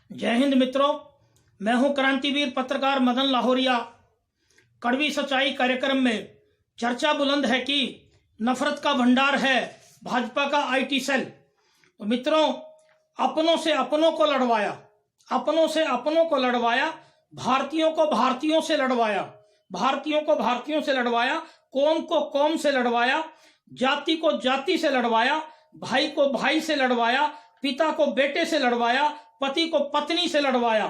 जय हिंद मित्रों, मैं हूं क्रांतिवीर पत्रकार मदन लाहौरिया। कड़वी सच्चाई कार्यक्रम में चर्चा बुलंद है कि नफरत का भंडार है भाजपा का आईटी सेल। तो मित्रों, अपनों से अपनों को लड़वाया, अपनों से अपनों को लड़वाया, भारतीयों को भारतीयों से लड़वाया, भारतीयों को भारतीयों से लड़वाया, कौम को कौम से लड़वाया, जाति को जाति से लड़वाया, भाई को भाई से लड़वाया, पिता को बेटे से लड़वाया, पति को पत्नी से लड़वाया,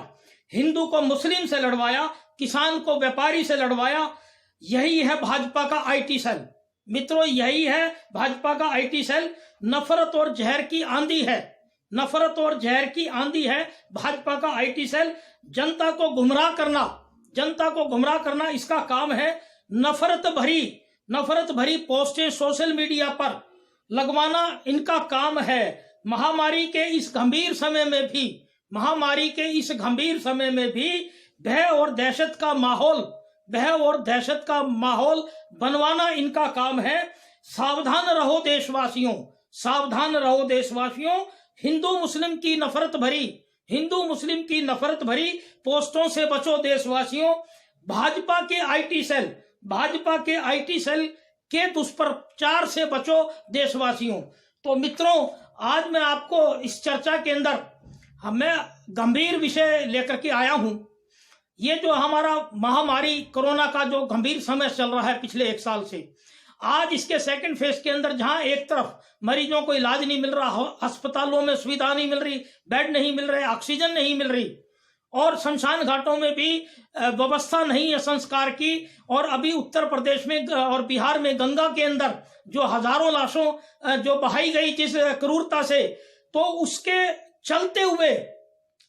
हिंदू को मुस्लिम से लड़वाया, किसान को व्यापारी से लड़वाया। यही है भाजपा का आईटी सेल। मित्रों, यही है भाजपा का आईटी सेल। नफरत और जहर की आंधी है, नफरत और जहर की आंधी है भाजपा का आईटी सेल। जनता को गुमराह करना, जनता को गुमराह करना इसका काम है। नफरत भरी पोस्टें सोशल मीडिया पर लगवाना इनका काम है। महामारी के इस गंभीर समय में भी, महामारी के इस गंभीर समय में भी भय और दहशत का माहौल, भय और दहशत का माहौल बनवाना इनका काम है। सावधान रहो देशवासियों, सावधान रहो देशवासियों। हिंदू मुस्लिम की नफरत भरी, हिंदू मुस्लिम की नफरत भरी पोस्टों से बचो देशवासियों। भाजपा के आईटी सेल, भाजपा के आईटी सेल के दुष्प्रचार से बचो देशवासियों। तो मित्रों, आज मैं आपको इस चर्चा के अंदर मैं गंभीर विषय लेकर के आया हूं। ये जो हमारा महामारी कोरोना का जो गंभीर समय चल रहा है पिछले 1 साल से, आज इसके सेकंड फेज के अंदर जहां एक तरफ मरीजों को इलाज नहीं मिल रहा, अस्पतालों में सुविधा नहीं मिल रही, बेड नहीं मिल रहे, ऑक्सीजन नहीं मिल रही, और शमशान घाटों में भी व्यवस्था नहीं है संस्कार की, और अभी उत्तर प्रदेश में और बिहार में गंगा के अंदर जो हजारों लाशों जो बहाई गई जिस क्रूरता से, तो उसके चलते हुए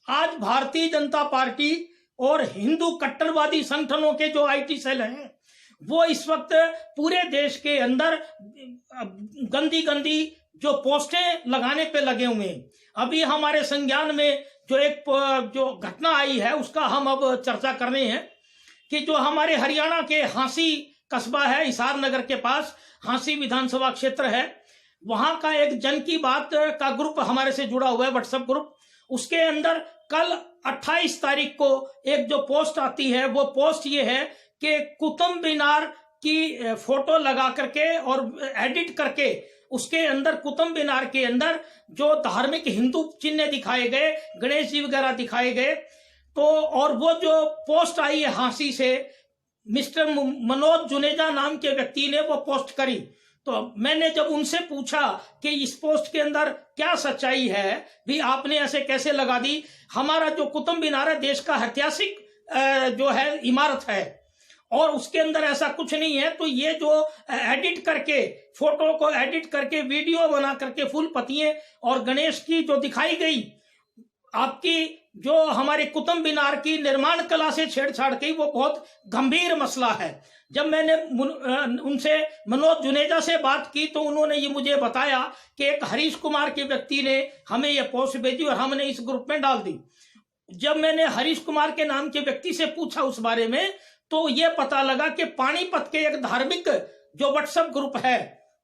आज भारतीय जनता पार्टी और हिंदू कट्टरवादी संगठनों के जो आईटी सेल हैं वो इस वक्त पूरे देश के अंदर गंदी गंदी जो पोस्टें लगाने पे लगे हुए हैं। अभी हमारे संज्ञान में जो घटना आई है उसका हम अब चर्चा कर रहे हैं कि जो हमारे हरियाणा के हांसी कस्बा है, हिसार नगर के पास हांसी विधानसभा क्षेत्र है, वहां का एक जन की बात का ग्रुप हमारे से जुड़ा हुआ है, व्हाट्सएप ग्रुप। उसके अंदर कल 28 तारीख को एक जो पोस्ट आती है, वो पोस्ट ये है कि कुतुब मीनार की फोटो लगा करके और एडिट करके उसके अंदर कुतुब मीनार के अंदर जो धार्मिक हिंदू चिन्ह दिखाए गए, गणेश जी वगैरह दिखाए गए। तो और वो जो पोस्ट आई है हांसी से, मिस्टर मनोज जुनेजा नाम के व्यक्ति ने वो पोस्ट करी। तो मैंने जब उनसे पूछा कि इस पोस्ट के अंदर क्या सच्चाई है, भी आपने ऐसे कैसे लगा दी, हमारा जो कुतुब मीनार है देश का ऐतिहासिक जो है इमारत है और उसके अंदर ऐसा कुछ नहीं है। तो ये जो एडिट करके, फोटो को एडिट करके वीडियो बना करके फूल पत्तियां और गणेश की जो दिखाई गई, आपकी जो हमारे कुतुब मीनार की निर्माण कला से छेड़छाड़ की, वो बहुत गंभीर मसला है। जब मैंने उनसे मनोज जुनेजा से बात की तो उन्होंने ये मुझे बताया कि एक हरीश कुमार के व्यक्ति ने हमें ये पोस्ट भेजी और हमने इस ग्रुप में डाल दी। जब मैंने हरीश कुमार के नाम के व्यक्ति से पूछा उस बारे में, तो ये पता लगा कि पानीपत के एक धार्मिक जो व्हाट्सएप ग्रुप है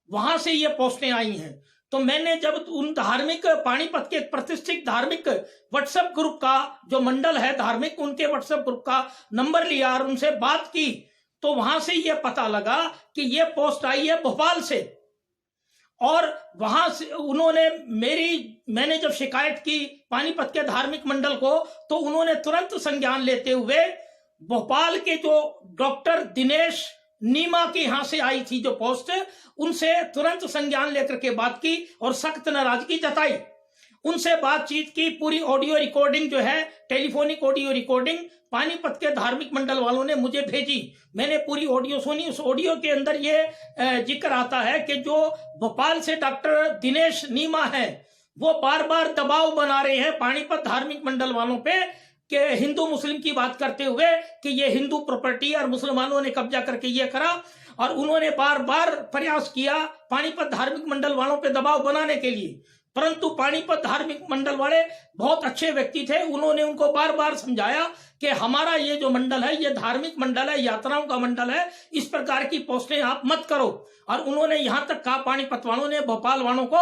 वहां से ये पोस्टें आई हैं। तो मैंने जब उन धार्मिक पानीपत के प्रतिष्ठित धार्मिक व्हाट्सएप ग्रुप का जो मंडल है धार्मिक, उनके व्हाट्सएप ग्रुप का नंबर लिया और उनसे बात की, तो वहां से ये पता लगा कि ये पोस्ट आई है भोपाल से। और वहां से उन्होंने मैंने जब शिकायत की पानीपत के धार्मिक मंडल को, तो उन्होंने तुरंत संज्ञान लेते हुए भोपाल के जो डॉक्टर दिनेश नीमा के यहां से आई थी जो पोस्ट, उनसे तुरंत संज्ञान लेकर के बात की और सख्त नाराजगी जताई। उनसे बातचीत की, पूरी ऑडियो रिकॉर्डिंग जो है, टेलीफोनिक ऑडियो रिकॉर्डिंग पानीपत के धार्मिक मंडल वालों ने मुझे भेजी। मैंने पूरी ऑडियो सुनी। उस ऑडियो के अंदर ये जिक्र आता है कि जो भोपाल से डॉक्टर दिनेश नीमा है वो बार बार दबाव बना रहे हैं पानीपत धार्मिक मंडल वालों पे कि हिंदू मुस्लिम की बात करते हुए कि ये हिंदू प्रॉपर्टी और मुसलमानों ने कब्जा करके ये करा। और उन्होंने बार बार प्रयास किया पानीपत धार्मिक मंडल वालों पे दबाव बनाने के लिए, परंतु पानीपत धार्मिक मंडल वाले बहुत अच्छे व्यक्ति थे। उन्होंने उनको बार बार समझाया कि हमारा ये जो मंडल है ये धार्मिक मंडल है, यात्राओं का मंडल है, इस प्रकार की पोस्टें आप मत करो। और उन्होंने यहां तक कहा पानीपत वालों ने, भोपाल वालों को,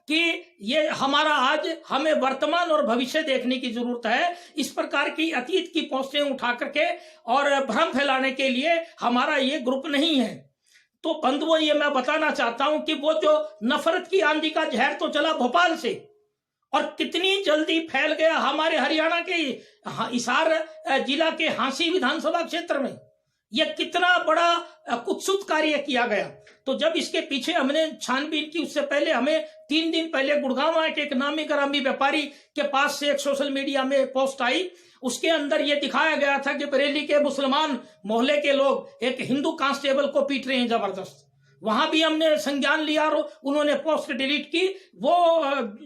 कि ये हमारा आज हमें वर्तमान और भविष्य देखने की जरूरत है। इस प्रकार की अतीत की पोस्टें उठा करके और भ्रम फैलाने के लिए हमारा ये ग्रुप नहीं है। तो बंधुओं, ये मैं बताना चाहता हूं कि वो जो नफरत की आंधी का जहर तो चला भोपाल से, और कितनी जल्दी फैल गया हमारे हरियाणा के हिसार जिला के हांसी विधानसभा क्षेत्र में। यह कितना बड़ा कुत्सित कार्य किया गया। तो जब इसके पीछे हमने छानबीन की, उससे पहले हमें 3 दिन पहले गुड़गांव के एक नामी ग्रामी व्यापारी के पास से एक सोशल मीडिया में पोस्ट आई। उसके अंदर यह दिखाया गया था कि बरेली के मुसलमान मोहल्ले के लोग एक हिंदू कांस्टेबल को पीट रहे हैं जबरदस्त। वहां भी हमने संज्ञान लिया और उन्होंने पोस्ट डिलीट की। वो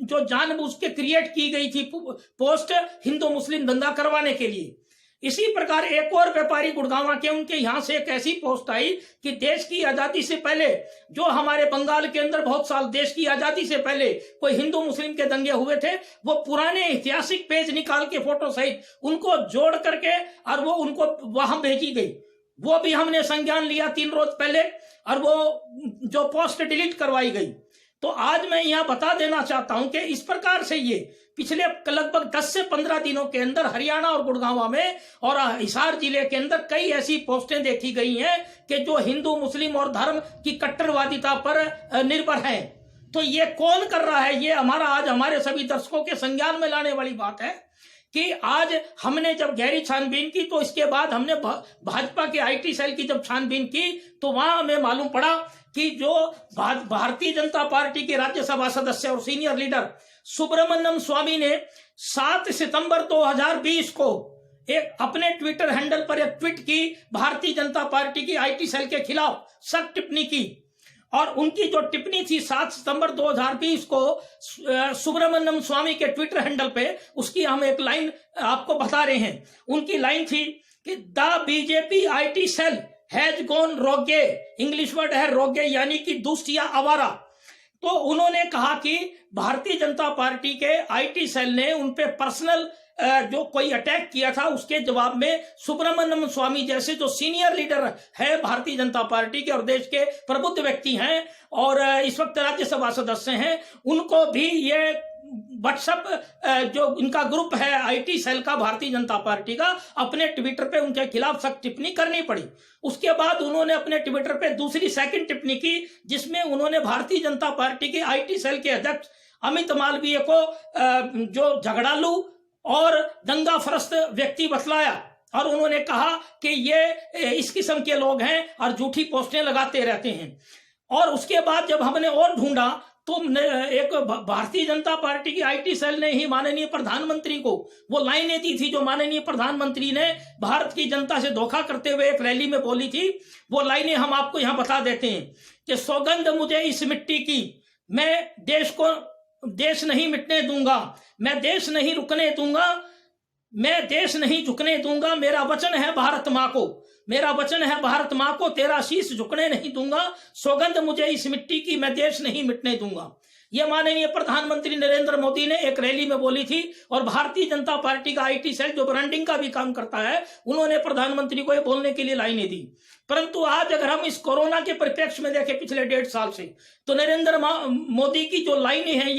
जो जानबूझ के क्रिएट की गई थी पोस्ट हिंदू मुस्लिम दंगा करवाने के लिए। इसी प्रकार एक और व्यापारी गुड़गांव के, उनके यहां से एक ऐसी पोस्ट आई कि देश की आजादी से पहले, जो हमारे बंगाल के अंदर बहुत साल देश की आजादी से पहले कोई हिंदू मुस्लिम के दंगे हुए थे, वो पुराने ऐतिहासिक पेज निकाल के फोटो सहित उनको जोड़ करके और वो उनको वहां भेजी गई। वो भी हमने संज्ञान लिया 3 रोज पहले, और वो जो पोस्ट डिलीट करवाई गई। तो आज मैं यहां बता देना चाहता हूं कि इस प्रकार से ये पिछले लगभग 10 से 15 दिनों के अंदर हरियाणा और गुड़गांव में और हिसार जिले के अंदर कई ऐसी पोस्टें देखी गई हैं कि जो हिंदू मुस्लिम और धर्म की कट्टरवादिता पर निर्भर हैं। तो ये कौन कर रहा है? ये हमारा आज हमारे सभी दर्शकों के संज्ञान में लाने वाली बात है कि आज हमने जब गहरी छानबीन की, तो इसके बाद हमने भाजपा के आईटी सेल की जब छानबीन की, तो वहां हमें मालूम पड़ा कि जो भारतीय जनता पार्टी के राज्यसभा सदस्य और सीनियर लीडर सुब्रमण्यम स्वामी ने 7 सितंबर 2020 को एक अपने ट्विटर हैंडल पर एक ट्वीट की, भारतीय जनता पार्टी की आईटी सेल के खिलाफ सख्त टिप्पणी की। और उनकी जो टिप्पणी थी 7 सितंबर 2020 को सुब्रमण्यम स्वामी के ट्विटर हैंडल पे, उसकी हम एक लाइन आपको बता रहे हैं। उनकी लाइन थी कि the BJP IT cell has gone rogue. English word है रोगे, यानी कि दुष्ट या आवारा। तो उन्होंने कहा कि भारतीय जनता पार्टी के आईटी सेल ने उनपे पर्सनल जो कोई अटैक किया था, उसके जवाब में सुब्रमण्यम स्वामी जैसे जो सीनियर लीडर है भारतीय जनता पार्टी के और देश के प्रबुद्ध व्यक्ति हैं और इस वक्त राज्यसभा सदस्य हैं, उनको भी ये व्हाट्सएप जो इनका ग्रुप है आईटी सेल का भारतीय जनता पार्टी का, अपने ट्विटर पे उनके खिलाफ सख्त टिप्पणी करनी पड़ी। उसके बाद उन्होंने अपने ट्विटर पे दूसरी सेकंड टिप्पणी की, जिसमें उन्होंने भारतीय जनता पार्टी के आईटी सेल के अध्यक्ष अमित मालवीय को जो झगड़ालू और दंगा फरस्त व्यक्ति बतलाया और उन्होंने कहा कि ये इस किस्म के लोग हैं और झूठी पोस्टें लगाते रहते हैं। और उसके बाद जब हमने और ढूंढा तो एक भारतीय जनता पार्टी की आईटी सेल ने ही माननीय प्रधानमंत्री को वो लाइनें दी थी जो माननीय प्रधानमंत्री ने भारत की जनता से धोखा करते हुए एक रैली में बोली थी। वो लाइनें हम आपको यहां बता देते हैं कि सौगंध मुझे इस मिट्टी की, मैं देश नहीं मिटने दूंगा, मैं देश नहीं रुकने दूंगा, मैं देश नहीं झुकने दूंगा। मेरा वचन है भारत मां को, मेरा वचन है भारत मां को, तेरा शीश झुकने नहीं दूंगा। सौगंध मुझे इस मिट्टी की, मैं देश नहीं मिटने दूंगा। यह माननीय प्रधानमंत्री नरेंद्र मोदी ने एक रैली में बोली थी। और भारतीय जनता पार्टी का आईटी सेल जो ब्रांडिंग का भी काम करता है, उन्होंने प्रधानमंत्री को यह बोलने के लिए लाइनें दी। परंतु आज अगर हम इस कोरोना के परिप्रेक्ष्य में देखें पिछले 1.5 साल से, तो नरेंद्र मोदी की जो लाइनें हैं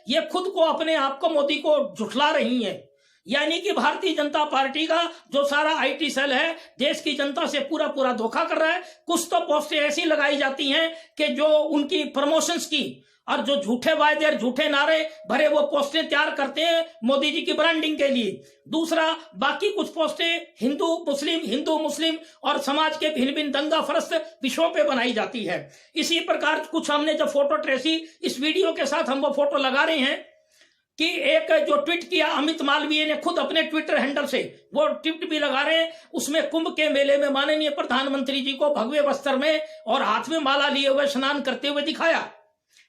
ये खुद को अपने आप को मोदी को झुठला रही हैं। यानी कि भारतीय जनता पार्टी का जो सारा आईटी सेल है देश की जनता से पूरा धोखा कर रहा है। कुछ तो पोस्टें ऐसी लगाई जाती हैं कि जो उनकी प्रमोशंस की और जो झूठे वायदे और झूठे नारे भरे वो पोस्टें तैयार करते हैं मोदी जी की ब्रांडिंग के लिए। दूसरा, बाकी कुछ पोस्टें हिंदू मुस्लिम और समाज के भिन्न भिन्न दंगा फरस्त विषयों पे बनाई जाती है। इसी प्रकार कुछ हमने जब फोटो ट्रेसी, इस वीडियो के साथ हम वो फोटो लगा रहे हैं कि एक जो ट्वीट किया अमित मालवीय ने खुद अपने ट्विटर हैंडल से, वो ट्वीट भी लगा रहे हैं। उसमें कुंभ के मेले में माननीय प्रधानमंत्री जी को भगवे वस्त्र में और हाथ में माला लिए हुए स्नान करते हुए दिखाया।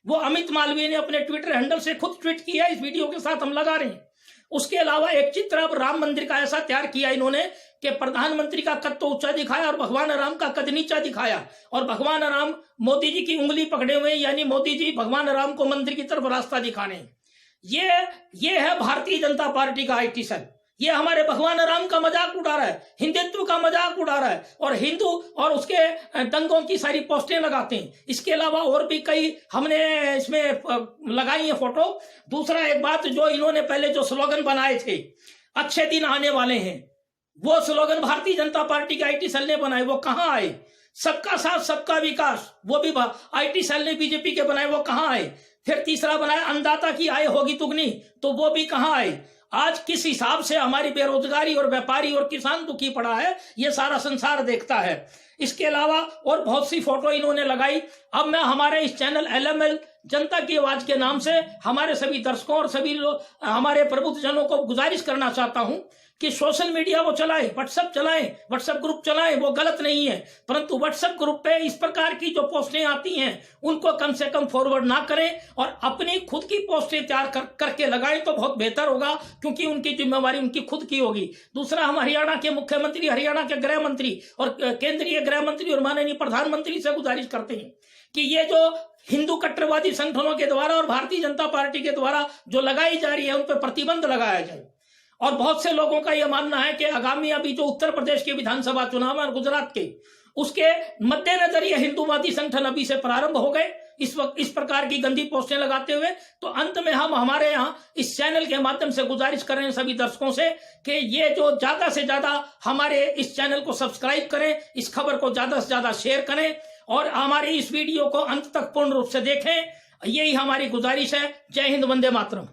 वो अमित मालवीय ने अपने ट्विटर हैंडल से खुद ट्वीट किया, इस वीडियो के साथ हम लगा रहे हैं। उसके अलावा एक चित्र अब राम मंदिर का ऐसा तैयार किया इन्होंने कि प्रधानमंत्री का कद तो ऊंचा दिखाया और भगवान राम का कद नीचा दिखाया, और भगवान राम मोदी जी की उंगली पकड़े हुए, यानी मोदी जी भगवान राम को मंदिर की तरफ रास्ता दिखाने। ये है भारतीय जनता पार्टी का आईटी सेल। ये हमारे भगवान राम का मजाक उड़ा रहा है, हिंदुत्व का मजाक उड़ा रहा है और हिंदू और उसके दंगों की सारी पोस्टें लगाते हैं। इसके अलावा और भी कई हमने इसमें लगाई है फोटो। दूसरा एक बात, जो इन्होंने पहले जो स्लोगन बनाए थे, अच्छे दिन आने वाले हैं, वो स्लोगन भारतीय जनता पार्टी के आईटी सेल ने बनाए, वो कहां आए? सबका साथ सबका विकास, वो भी आईटी सेल ने बीजेपी के बनाए, वो कहां आए? फिर तीसरा बनाया अन्नदाता की आय होगी दुगनी, तो वो भी कहां आए? आज किस हिसाब से हमारी बेरोजगारी और व्यापारी और किसान दुखी पड़ा है, ये सारा संसार देखता है। इसके अलावा और बहुत सी फोटो इन्होंने लगाई। अब मैं हमारे इस चैनल LML जनता की आवाज के नाम से हमारे सभी दर्शकों और सभी लोग, हमारे प्रबुद्धजनों को गुजारिश करना चाहता हूं कि सोशल मीडिया वो चलाएं, व्हाट्सएप चलाएं, व्हाट्सएप ग्रुप चलाएं, वो गलत नहीं है, परंतु व्हाट्सएप ग्रुप पे इस प्रकार की जो पोस्टें आती हैं उनको कम से कम फॉरवर्ड ना करें और अपनी खुद की पोस्टें तैयार करके लगाएं तो बहुत बेहतर होगा, क्योंकि उनकी जिम्मेवारी उनकी खुद की होगी। दूसरा, हम हरियाणा के मुख्यमंत्री, हरियाणा के गृह मंत्री और केंद्रीय गृह मंत्री और माननीय प्रधानमंत्री से गुजारिश करते हैं कि ये जो हिंदू कट्टरवादी संगठनों के द्वारा और भारतीय जनता पार्टी के द्वारा जो लगाई जा रही है, उन पर प्रतिबंध लगाया जाए। और बहुत से लोगों का यह मानना है कि आगामी अभी जो उत्तर प्रदेश के विधानसभा चुनाव और गुजरात के, उसके मद्देनजर ये हिंदूवादी संगठन अभी से प्रारंभ हो गए इस वक्त इस प्रकार की गंदी पोस्टें लगाते हुए। तो अंत में हम हमारे यहाँ इस चैनल के माध्यम से गुजारिश कर रहे हैं सभी दर्शकों से कि ये जो ज्यादा से ज्यादा हमारे इस चैनल को सब्सक्राइब करें, इस खबर को ज्यादा से ज्यादा शेयर करें और हमारी इस वीडियो को अंत तक पूर्ण रूप से देखें। यही हमारी गुजारिश है। जय हिंद, वंदे मातरम।